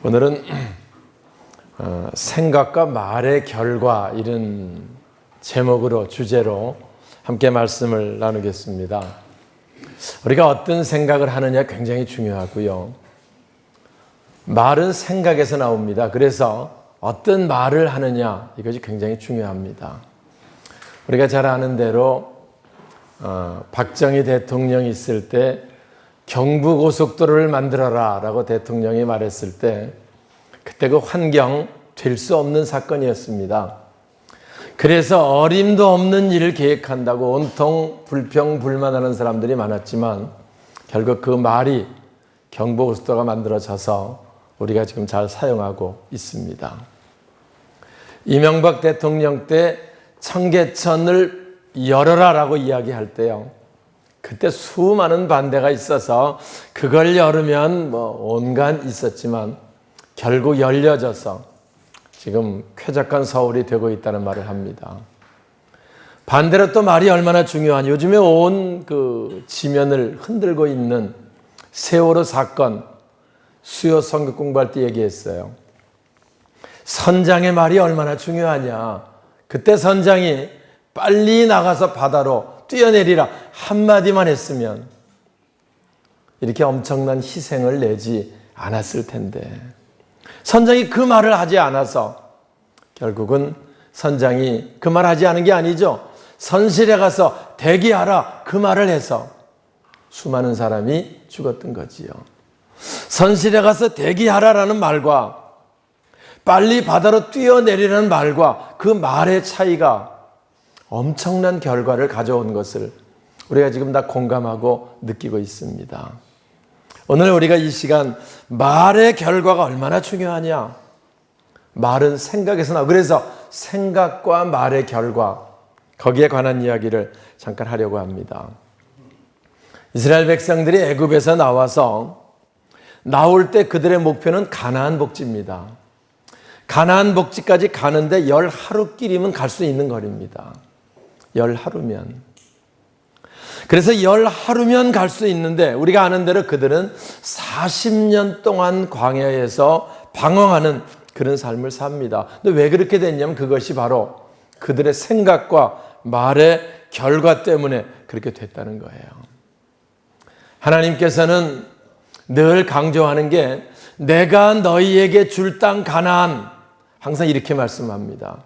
오늘은 생각과 말의 결과 이런 제목으로 주제로 함께 말씀을 나누겠습니다. 우리가 어떤 생각을 하느냐 굉장히 중요하고요. 말은 생각에서 나옵니다. 그래서 어떤 말을 하느냐 이것이 굉장히 중요합니다. 우리가 잘 아는 대로 박정희 대통령이 있을 때 경부고속도로를 만들어라 라고 대통령이 말했을 때 그때 그 환경 될 수 없는 사건이었습니다. 그래서 어림도 없는 일을 계획한다고 온통 불평불만하는 사람들이 많았지만 결국 그 말이 경부고속도로가 만들어져서 우리가 지금 잘 사용하고 있습니다. 이명박 대통령 때 청계천을 열어라 라고 이야기할 때요, 그때 수많은 반대가 있어서 그걸 열으면 온갖 있었지만 결국 열려져서 지금 쾌적한 서울이 되고 있다는 말을 합니다. 반대로 또 말이 얼마나 중요한, 요즘에 온 그 지면을 흔들고 있는 세월호 사건, 수요 성경 공부할 때 얘기했어요. 선장의 말이 얼마나 중요하냐. 그때 선장이 빨리 나가서 바다로 뛰어내리라 한마디만 했으면 이렇게 엄청난 희생을 내지 않았을 텐데, 선장이 그 말을 하지 않아서 결국은 선장이 그 말 하지 않은 게 아니죠. 선실에 가서 대기하라 그 말을 해서 수많은 사람이 죽었던 거지요. 선실에 가서 대기하라라는 말과 빨리 바다로 뛰어내리라는 말과 그 말의 차이가 엄청난 결과를 가져온 것을 우리가 지금 다 공감하고 느끼고 있습니다. 오늘 우리가 이 시간 말의 결과가 얼마나 중요하냐. 말은 생각에서 나와. 그래서 생각과 말의 결과, 거기에 관한 이야기를 잠깐 하려고 합니다. 이스라엘 백성들이 애굽에서 나올 때 그들의 목표는 가나안 복지입니다. 가나안 복지까지 가는데 10하루길이면 갈 수 있는 거리입니다. 10하루면. 그래서 10하루면 갈 수 있는데 우리가 아는 대로 그들은 40년 동안 광야에서 방황하는 그런 삶을 삽니다. 근데 왜 그렇게 됐냐면 그것이 바로 그들의 생각과 말의 결과 때문에 그렇게 됐다는 거예요. 하나님께서는 늘 강조하는 게 내가 너희에게 줄 땅 가나안, 항상 이렇게 말씀합니다.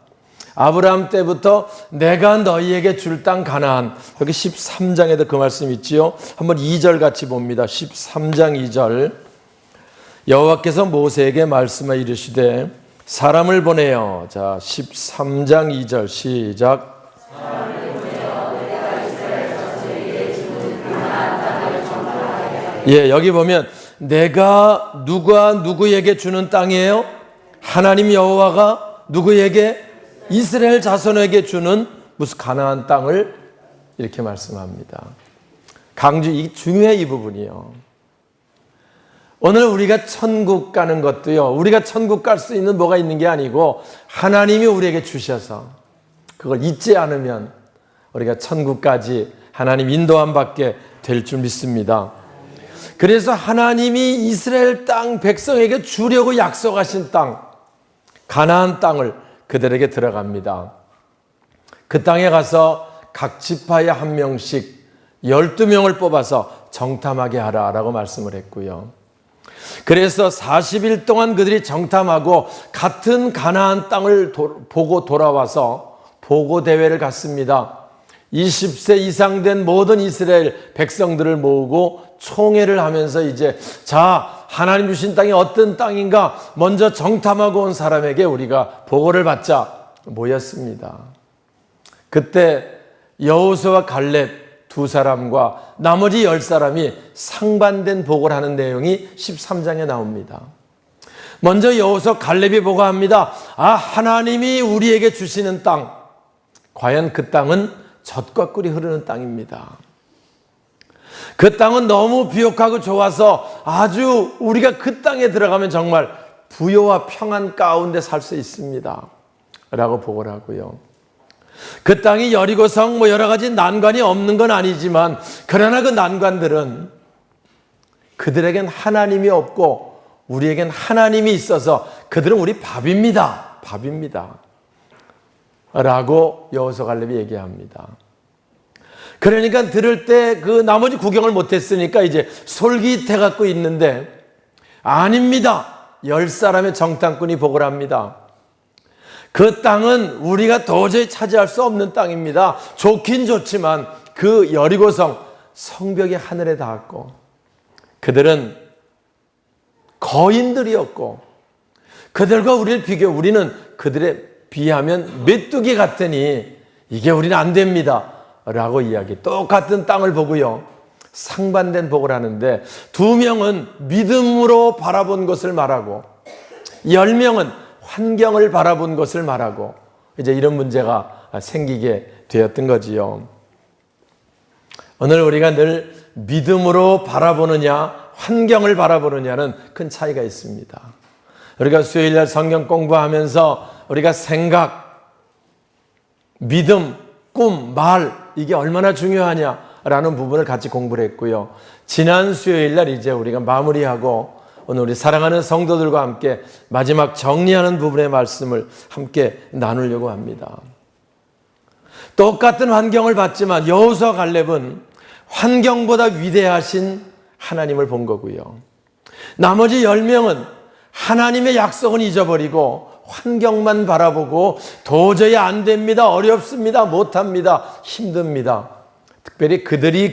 아브라함 때부터 내가 너희에게 줄 땅 가나안, 여기 13장에도 그 말씀 있지요. 한번 2절 같이 봅니다. 13장 2절. 여호와께서 모세에게 말씀하 이르시되 사람을 보내어, 자 13장 2절 시작. 예, 여기 보면 내가 누가 누구에게 주는 땅이에요? 하나님 여호와가 누구에게? 이스라엘 자손에게 주는 무슨 가나안 땅을 이렇게 말씀합니다. 이 중요해, 이 부분이요. 오늘 우리가 천국 가는 것도요, 우리가 천국 갈 수 있는 뭐가 있는 게 아니고 하나님이 우리에게 주셔서 그걸 잊지 않으면 우리가 천국까지 하나님 인도함 받게 될 줄 믿습니다. 그래서 하나님이 이스라엘 땅 백성에게 주려고 약속하신 땅, 가나안 땅을 그들에게 들어갑니다. 그 땅에 가서 각 지파에 한 명씩 12명을 뽑아서 정탐하게 하라라고 말씀을 했고요. 그래서 40일 동안 그들이 정탐하고 같은 가나안 땅을 보고 돌아와서 보고대회를 갖습니다. 20세 이상 된 모든 이스라엘 백성들을 모으고 총회를 하면서 이제 자, 하나님 주신 땅이 어떤 땅인가 먼저 정탐하고 온 사람에게 우리가 보고를 받자 모였습니다. 그때 여호수아와 갈렙 두 사람과 나머지 10사람이 상반된 보고를 하는 내용이 13장에 나옵니다. 먼저 여호수아 갈렙이 보고합니다. 하나님이 우리에게 주시는 땅, 과연 그 땅은 젖과 꿀이 흐르는 땅입니다. 그 땅은 너무 비옥하고 좋아서 아주 우리가 그 땅에 들어가면 정말 부요와 평안 가운데 살 수 있습니다 라고 보고를 하고요. 그 땅이 여리고성 여러 가지 난관이 없는 건 아니지만 그러나 그 난관들은 그들에겐 하나님이 없고 우리에겐 하나님이 있어서 그들은 우리 밥입니다. 밥입니다. 라고 여호수아 갈렙이 얘기합니다. 그러니까 들을 때 그 나머지 구경을 못했으니까 이제 솔깃해 갖고 있는데, 아닙니다. 10사람의 정탐꾼이 보고를 합니다. 그 땅은 우리가 도저히 차지할 수 없는 땅입니다. 좋긴 좋지만 그 여리고성 성벽이 하늘에 닿았고, 그들은 거인들이었고, 그들과 우리를 비교해 우리는 그들에 비하면 메뚜기 같으니 이게 우리는 안 됩니다 라고 이야기. 똑같은 땅을 보고요, 상반된 복을 하는데, 2명은 믿음으로 바라본 것을 말하고 10명은 환경을 바라본 것을 말하고, 이제 이런 문제가 생기게 되었던 거지요. 오늘 우리가 늘 믿음으로 바라보느냐 환경을 바라보느냐는 큰 차이가 있습니다. 우리가 수요일날 성경 공부하면서 우리가 생각, 믿음, 꿈, 말, 이게 얼마나 중요하냐라는 부분을 같이 공부를 했고요. 지난 수요일날 이제 우리가 마무리하고 오늘 우리 사랑하는 성도들과 함께 마지막 정리하는 부분의 말씀을 함께 나누려고 합니다. 똑같은 환경을 봤지만 여호수아 갈렙은 환경보다 위대하신 하나님을 본 거고요. 나머지 10명은 하나님의 약속은 잊어버리고 환경만 바라보고 도저히 안 됩니다, 어렵습니다, 못합니다, 힘듭니다. 특별히 그들이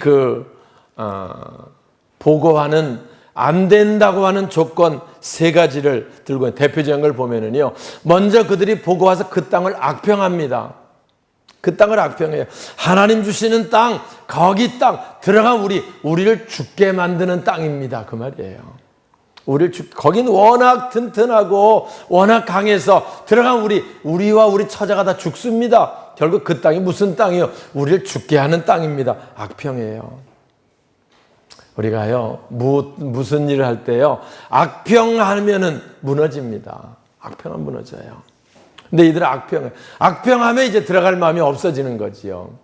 보고하는 안 된다고 하는 조건 3가지를 들고 대표적인 걸 보면은요, 먼저 그들이 보고와서 그 땅을 악평합니다. 그 땅을 악평해요. 하나님 주시는 땅, 거기 땅 들어가 우리를 죽게 만드는 땅입니다, 그 말이에요. 거긴 워낙 튼튼하고 워낙 강해서 들어간 우리와 우리 처자가 다 죽습니다. 결국 그 땅이 무슨 땅이요? 우리를 죽게 하는 땅입니다. 악평이에요. 우리가요, 무슨 일을 할 때요, 악평하면은 무너집니다. 악평은 무너져요. 근데 이들은 악평하면 이제 들어갈 마음이 없어지는 거지요.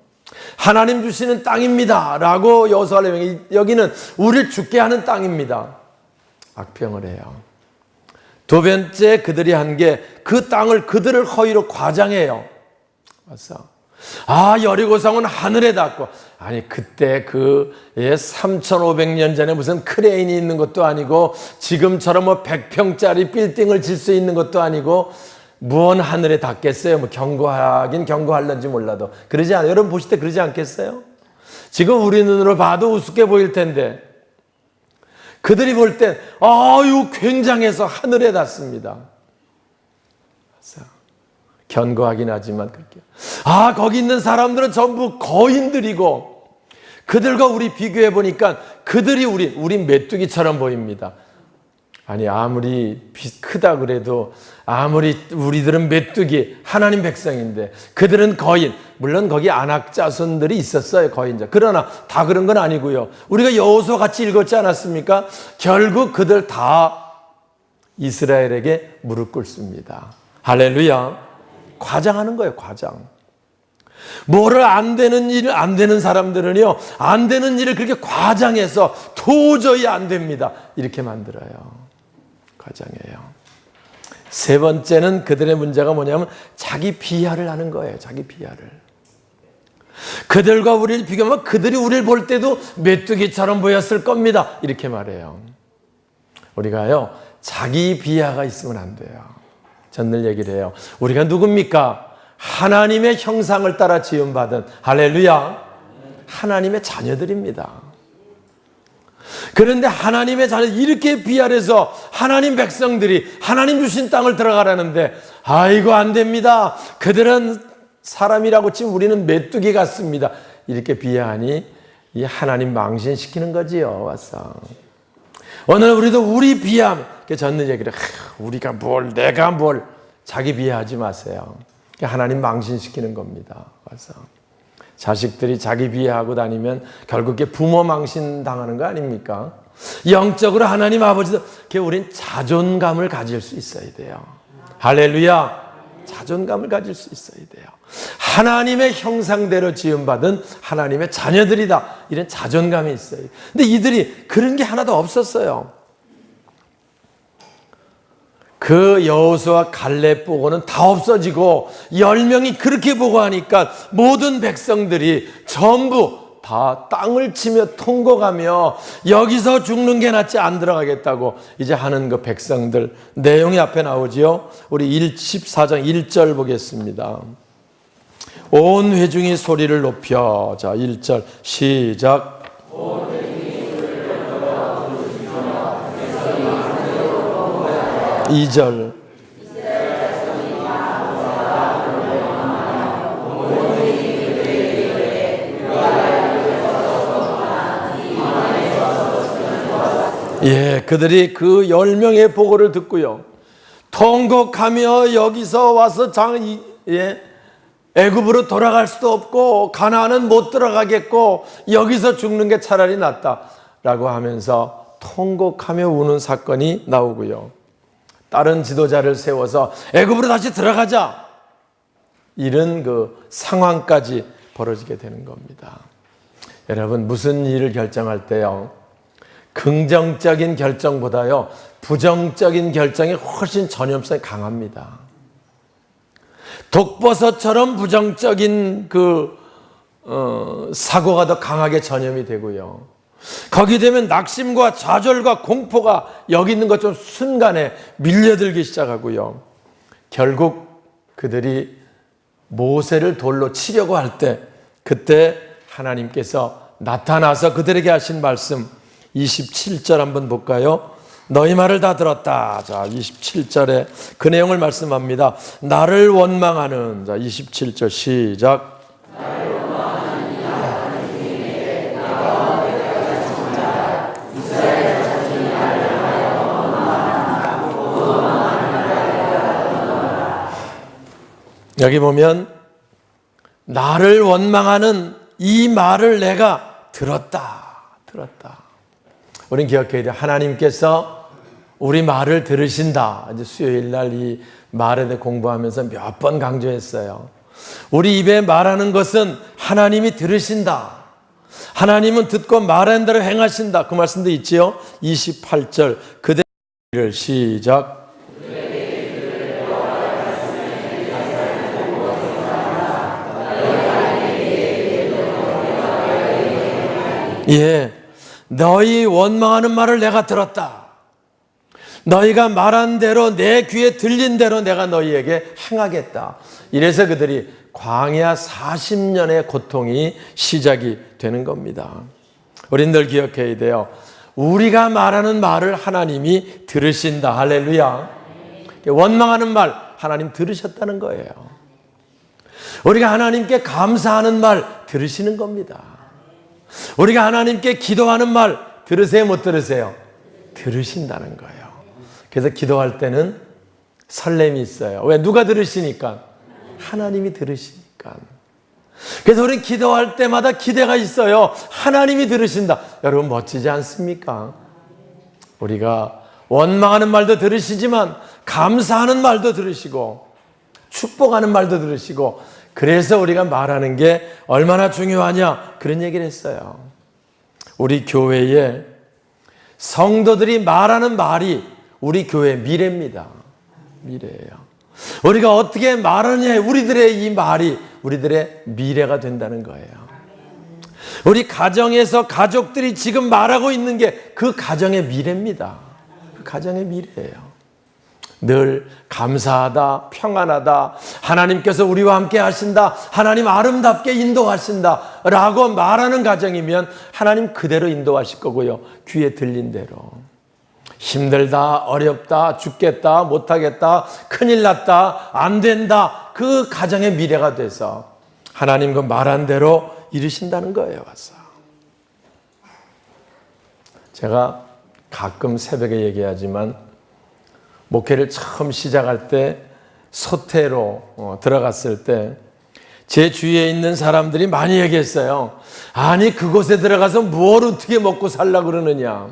하나님 주시는 땅입니다 라고 여호수아 갈렙이, 여기는 우리를 죽게 하는 땅입니다. 악평을 해요. 2번째 그들이 한 게 그 땅을 그들을 허위로 과장해요. 맞어. 여리고성은 하늘에 닿고, 아니 그때 3,500년 전에 무슨 크레인이 있는 것도 아니고 지금처럼 100평짜리 빌딩을 질 수 있는 것도 아니고 무언 하늘에 닿겠어요? 경고하긴 경고할런지 몰라도 그러지 않아요. 여러분 보실 때 그러지 않겠어요? 지금 우리 눈으로 봐도 우습게 보일 텐데 그들이 볼 땐 굉장해서 하늘에 닿습니다. 견고하긴 하지만 그렇게. 거기 있는 사람들은 전부 거인들이고 그들과 우리 비교해 보니까 그들이 우리 메뚜기처럼 보입니다. 아니 아무리 크다 그래도, 아무리 우리들은 메뚜기, 하나님 백성인데 그들은 거인. 물론 거기 안악자손들이 있었어요, 거인자. 그러나 다 그런 건 아니고요. 우리가 여호수아 같이 읽었지 않았습니까? 결국 그들 다 이스라엘에게 무릎 꿇습니다. 할렐루야. 과장하는 거예요, 과장. 뭐를 안 되는 사람들은요, 안 되는 일을 그렇게 과장해서 도저히 안 됩니다 이렇게 만들어요. 과장이에요. 3번째는 그들의 문제가 뭐냐면 자기 비하를 하는 거예요. 자기 비하를. 그들과 우리를 비교하면 그들이 우리를 볼 때도 메뚜기처럼 보였을 겁니다 이렇게 말해요. 우리가요, 자기 비하가 있으면 안 돼요. 전 늘 얘기를 해요. 우리가 누굽니까? 하나님의 형상을 따라 지음받은, 할렐루야, 하나님의 자녀들입니다. 그런데 하나님의 자녀 이렇게 비하해서 하나님 백성들이 하나님 주신 땅을 들어가라는데 아이고 안 됩니다. 그들은 사람이라고 치면 우리는 메뚜기 같습니다. 이렇게 비하하니 이 하나님 망신시키는 거지요. 와서 오늘 우리도 우리 비하면 저는 얘기를 우리가 뭘 내가 뭘 자기 비하하지 마세요. 하나님 망신시키는 겁니다. 와서 자식들이 자기 비하하고 다니면 결국 부모 망신 당하는 거 아닙니까? 영적으로 하나님 아버지도 우린 자존감을 가질 수 있어야 돼요. 할렐루야. 자존감을 가질 수 있어야 돼요. 하나님의 형상대로 지음받은 하나님의 자녀들이다. 이런 자존감이 있어요. 근데 이들이 그런 게 하나도 없었어요. 그 여호수아 갈렙 보고는 다 없어지고 10명이 그렇게 보고 하니까 모든 백성들이 전부 다 땅을 치며 통곡하며 여기서 죽는 게 낫지 안 들어가겠다고 이제 하는 그 백성들 내용이 앞에 나오지요. 우리 14장 1절 보겠습니다. 온 회중이 소리를 높여. 자, 1절 시작. 2절 예, 그들이 그 10명의 보고를 듣고요. 통곡하며 여기서 와서 애굽으로 돌아갈 수도 없고 가나안은 못 들어가겠고 여기서 죽는 게 차라리 낫다라고 하면서 통곡하며 우는 사건이 나오고요. 다른 지도자를 세워서 애굽으로 다시 들어가자 이런 그 상황까지 벌어지게 되는 겁니다. 여러분, 무슨 일을 결정할 때요, 긍정적인 결정보다요 부정적인 결정이 훨씬 전염성이 강합니다. 독버섯처럼 부정적인 사고가 더 강하게 전염이 되고요. 거기 되면 낙심과 좌절과 공포가 여기 있는 것처럼 순간에 밀려들기 시작하고요. 결국 그들이 모세를 돌로 치려고 할 때 그때 하나님께서 나타나서 그들에게 하신 말씀 27절 한번 볼까요? 너희 말을 다 들었다. 자, 27절에 그 내용을 말씀합니다. 나를 원망하는, 자, 27절 시작. 여기 보면 나를 원망하는 이 말을 내가 들었다. 우린 기억해야 돼요. 하나님께서 우리 말을 들으신다. 이제 수요일 날 이 말에 대해 공부하면서 몇 번 강조했어요. 우리 입에 말하는 것은 하나님이 들으신다. 하나님은 듣고 말한 대로 행하신다. 그 말씀도 있지요. 28절 그대를 시작. 예, 너희 원망하는 말을 내가 들었다. 너희가 말한 대로 내 귀에 들린 대로 내가 너희에게 행하겠다. 이래서 그들이 광야 40년의 고통이 시작이 되는 겁니다. 우린 늘 기억해야 돼요. 우리가 말하는 말을 하나님이 들으신다. 할렐루야. 원망하는 말 하나님 들으셨다는 거예요. 우리가 하나님께 감사하는 말 들으시는 겁니다. 우리가 하나님께 기도하는 말 들으세요, 못 들으세요? 들으신다는 거예요. 그래서 기도할 때는 설렘이 있어요. 왜? 누가 들으시니까? 하나님이 들으시니까. 그래서 우리는 기도할 때마다 기대가 있어요. 하나님이 들으신다. 여러분 멋지지 않습니까? 우리가 원망하는 말도 들으시지만 감사하는 말도 들으시고 축복하는 말도 들으시고, 그래서 우리가 말하는 게 얼마나 중요하냐 그런 얘기를 했어요. 우리 교회에 성도들이 말하는 말이 우리 교회의 미래입니다. 미래예요. 우리가 어떻게 말하느냐, 우리들의 이 말이 우리들의 미래가 된다는 거예요. 우리 가정에서 가족들이 지금 말하고 있는 게 그 가정의 미래입니다. 그 가정의 미래예요. 늘 감사하다, 평안하다, 하나님께서 우리와 함께 하신다, 하나님 아름답게 인도하신다 라고 말하는 가정이면 하나님 그대로 인도하실 거고요. 귀에 들린 대로. 힘들다, 어렵다, 죽겠다, 못하겠다, 큰일 났다, 안 된다, 그 가정의 미래가 돼서 하나님 그 말한 대로 이루신다는 거예요. 와서 제가 가끔 새벽에 얘기하지만 목회를 처음 시작할 때 소태로 들어갔을 때 제 주위에 있는 사람들이 많이 얘기했어요. 아니 그곳에 들어가서 뭘 어떻게 먹고 살려고 그러느냐.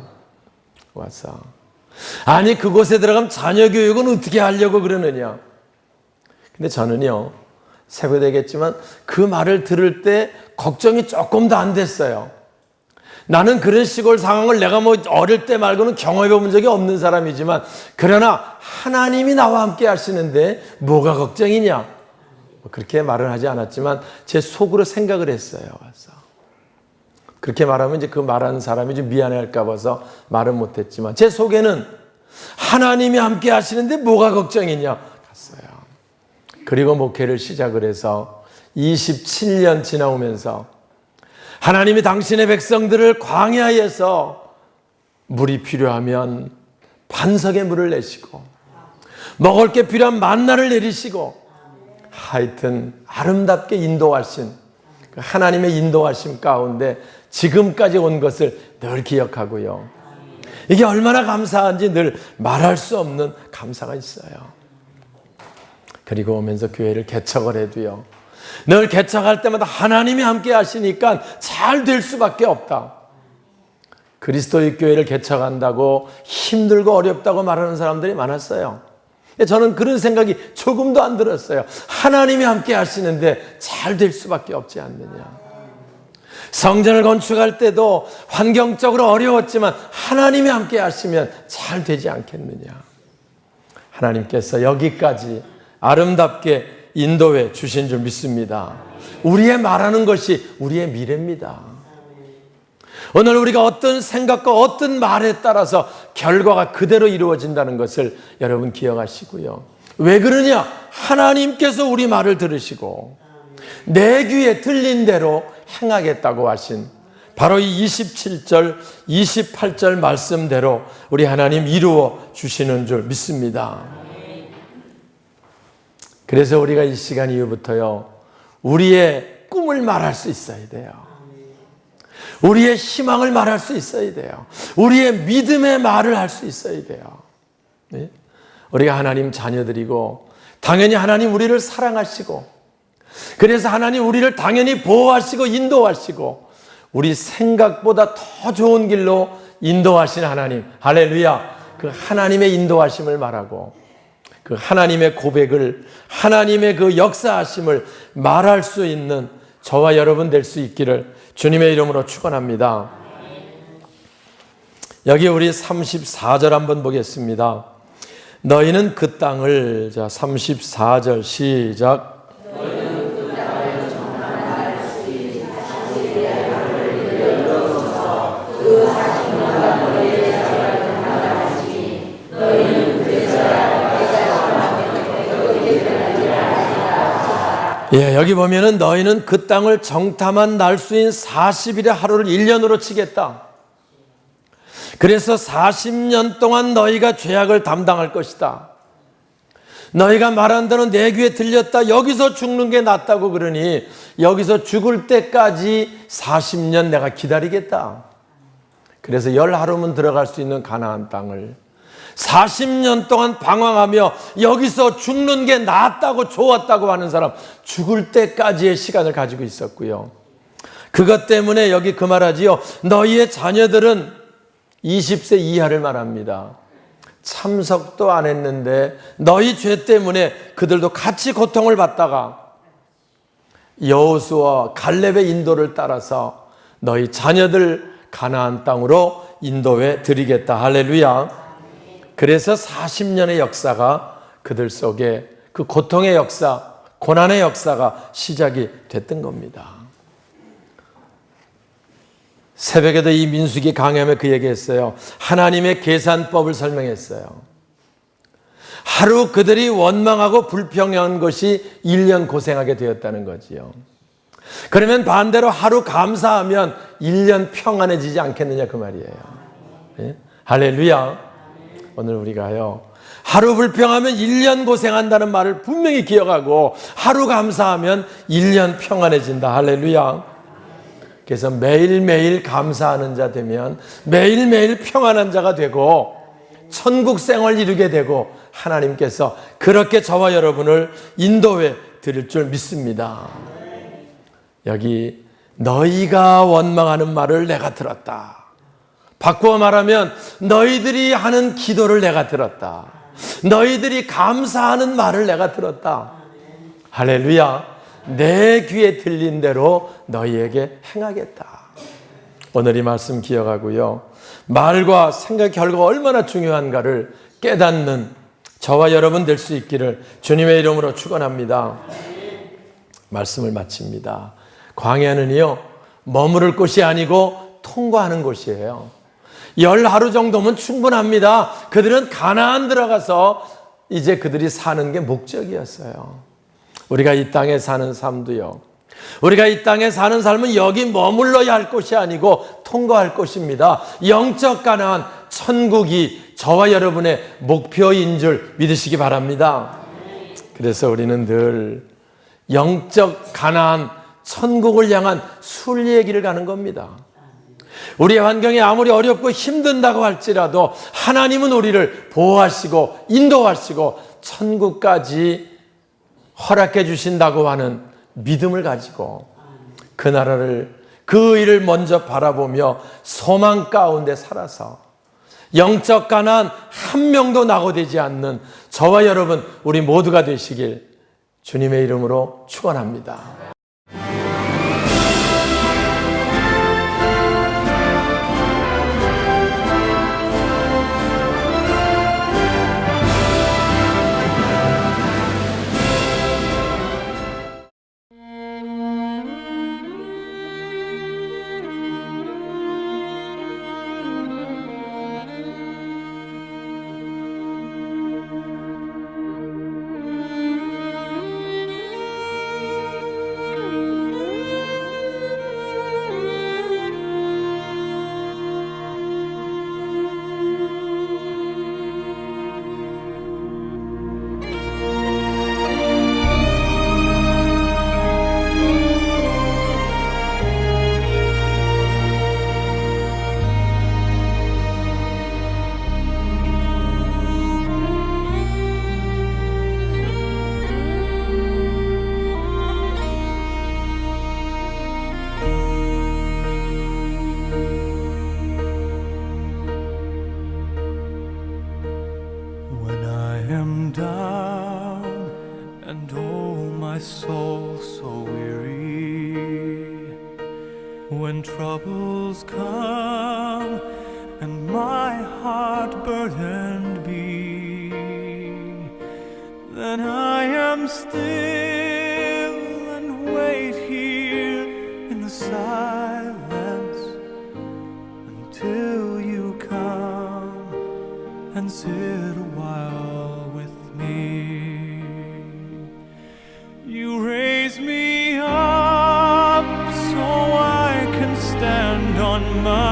와서 아니 그곳에 들어가면 자녀 교육은 어떻게 하려고 그러느냐. 근데 저는요, 새벽 되겠지만 그 말을 들을 때 걱정이 조금 더 안 됐어요. 나는 그런 시골 상황을 내가 뭐 어릴 때 말고는 경험해 본 적이 없는 사람이지만, 그러나 하나님이 나와 함께 하시는데 뭐가 걱정이냐? 그렇게 말은 하지 않았지만 제 속으로 생각을 했어요. 와서 그렇게 말하면 이제 그 말하는 사람이 좀 미안해할까 봐서 말은 못했지만, 제 속에는 하나님이 함께 하시는데 뭐가 걱정이냐 갔어요. 그리고 목회를 시작을 해서 27년 지나오면서 하나님이 당신의 백성들을 광야에서 물이 필요하면 반석에 물을 내시고, 먹을 게 필요한 만나를 내리시고, 하여튼 아름답게 인도하신 그 하나님의 인도하심 가운데 지금까지 온 것을 늘 기억하고요. 이게 얼마나 감사한지 늘 말할 수 없는 감사가 있어요. 그리고 오면서 교회를 개척을 해도요, 늘 개척할 때마다 하나님이 함께 하시니까 잘 될 수밖에 없다. 그리스도의 교회를 개척한다고 힘들고 어렵다고 말하는 사람들이 많았어요. 저는 그런 생각이 조금도 안 들었어요. 하나님이 함께 하시는데 잘 될 수밖에 없지 않느냐. 성전을 건축할 때도 환경적으로 어려웠지만 하나님이 함께 하시면 잘 되지 않겠느냐. 하나님께서 여기까지 아름답게 인도해 주신 줄 믿습니다. 우리의 말하는 것이 우리의 미래입니다. 오늘 우리가 어떤 생각과 어떤 말에 따라서 결과가 그대로 이루어진다는 것을 여러분 기억하시고요. 왜 그러냐? 하나님께서 우리 말을 들으시고 내 귀에 들린 대로 행하겠다고 하신 바로 이 27절, 28절 말씀대로 우리 하나님 이루어 주시는 줄 믿습니다. 그래서 우리가 이 시간 이후부터요, 우리의 꿈을 말할 수 있어야 돼요. 우리의 희망을 말할 수 있어야 돼요. 우리의 믿음의 말을 할 수 있어야 돼요. 네? 우리가 하나님 자녀들이고 당연히 하나님 우리를 사랑하시고, 그래서 하나님 우리를 당연히 보호하시고 인도하시고 우리 생각보다 더 좋은 길로 인도하신 하나님, 할렐루야, 그 하나님의 인도하심을 말하고 그 하나님의 고백을, 하나님의 그 역사하심을 말할 수 있는 저와 여러분 될 수 있기를 주님의 이름으로 축원합니다. 여기 우리 34절 한번 보겠습니다. 너희는 그 땅을, 자 34절 시작. 예, 여기 보면은 너희는 그 땅을 정탐한 날수인 40일의 하루를 1년으로 치겠다. 그래서 40년 동안 너희가 죄악을 담당할 것이다. 너희가 말한 대로 내 귀에 들렸다. 여기서 죽는 게 낫다고 그러니 여기서 죽을 때까지 40년 내가 기다리겠다. 그래서 10하루면 들어갈 수 있는 가나안 땅을 40년 동안 방황하며 여기서 죽는 게 낫다고, 좋았다고 하는 사람, 죽을 때까지의 시간을 가지고 있었고요. 그것 때문에 여기 그 말하지요. 너희의 자녀들은 20세 이하를 말합니다. 참석도 안 했는데 너희 죄 때문에 그들도 같이 고통을 받다가 여호수아와 갈렙의 인도를 따라서 너희 자녀들 가나안 땅으로 인도해 드리겠다. 할렐루야. 그래서 40년의 역사가 그들 속에, 그 고통의 역사, 고난의 역사가 시작이 됐던 겁니다. 새벽에도 이 민수기 강해하며 그 얘기했어요. 하나님의 계산법을 설명했어요. 하루 그들이 원망하고 불평한 것이 1년 고생하게 되었다는 거지요. 그러면 반대로 하루 감사하면 1년 평안해지지 않겠느냐 그 말이에요. 네? 할렐루야. 오늘 우리가요, 하루 불평하면 1년 고생한다는 말을 분명히 기억하고 하루 감사하면 1년 평안해진다. 할렐루야. 그래서 매일매일 감사하는 자 되면 매일매일 평안한 자가 되고 천국 생활 이루게 되고 하나님께서 그렇게 저와 여러분을 인도해 드릴 줄 믿습니다. 여기 너희가 원망하는 말을 내가 들었다. 바꾸어 말하면 너희들이 하는 기도를 내가 들었다. 너희들이 감사하는 말을 내가 들었다. 할렐루야. 내 귀에 들린 대로 너희에게 행하겠다. 오늘 이 말씀 기억하고요. 말과 생각 결과가 얼마나 중요한가를 깨닫는 저와 여러분 될 수 있기를 주님의 이름으로 축원합니다. 말씀을 마칩니다. 광야는요, 머무를 곳이 아니고 통과하는 곳이에요. 10하루 정도면 충분합니다. 그들은 가나안 들어가서 이제 그들이 사는 게 목적이었어요. 우리가 이 땅에 사는 삶도요, 우리가 이 땅에 사는 삶은 여기 머물러야 할 곳이 아니고 통과할 곳입니다. 영적 가나안, 천국이 저와 여러분의 목표인 줄 믿으시기 바랍니다. 그래서 우리는 늘 영적 가나안, 천국을 향한 순리의 길을 가는 겁니다. 우리의 환경이 아무리 어렵고 힘든다고 할지라도 하나님은 우리를 보호하시고 인도하시고 천국까지 허락해 주신다고 하는 믿음을 가지고 그 나라를, 그 일을 먼저 바라보며 소망 가운데 살아서 영적 가난 한 명도 낙오되지 않는 저와 여러분 우리 모두가 되시길 주님의 이름으로 축원합니다. When troubles come and my heart burdened be, then I am still and wait here in the silence until you come and sit a while with me. You raise me up so I can stand on my